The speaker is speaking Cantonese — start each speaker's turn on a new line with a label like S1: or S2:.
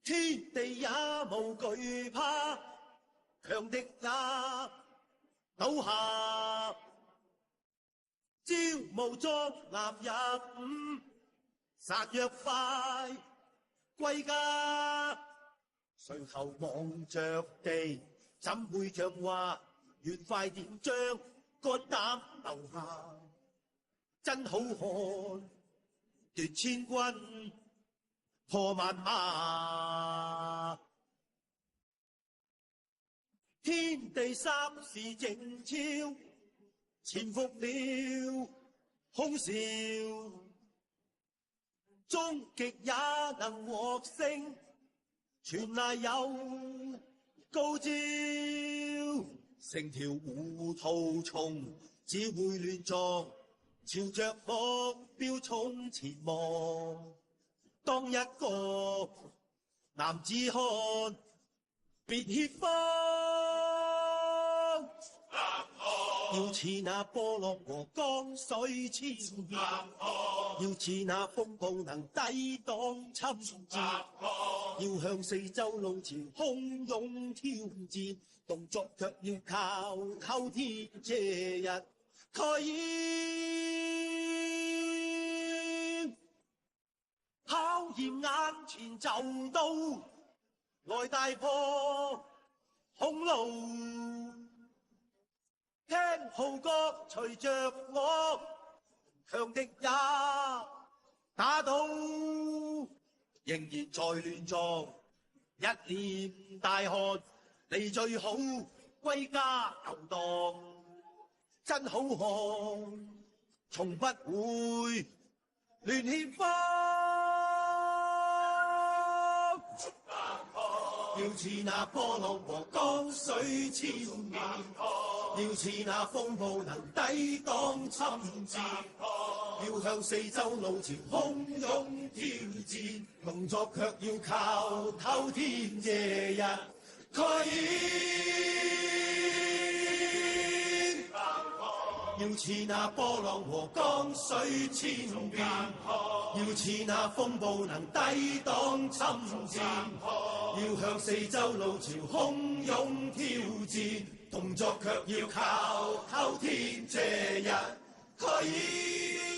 S1: 天地也無懼怕，強敵也倒下。招募壯男入伍，殺若快歸家。垂頭望着地，怎會像話願快點將肝膽留下？真好漢奪千軍破萬馬，天地三時靜悄，潛伏了空少，終極也能獲勝，全賴有高招。成條糊塗蟲只會亂撞，朝着目標衝前望。當一個男子漢，別怯慌，要似那波浪和江水千變，要似那風暴能抵擋侵佔，要向四周路朝洶湧挑戰，動作卻要靠偷天借日蓋掩。考驗眼前就到，來大破匈奴。聽號角隨着我，強敵也打倒。仍然在亂撞，一臉大汗，你最好歸家遊蕩。真好漢，從不會亂獻慌。要似那波浪和江水千變，要似那風暴能抵擋侵佔，要向四周路朝洶湧挑戰，動作卻要靠偷天借日蓋掩。要似那波浪和江水千變，要似那風暴能抵擋侵佔，要向四周路朝洶湧挑戰，動作卻要靠偷天借日蓋掩。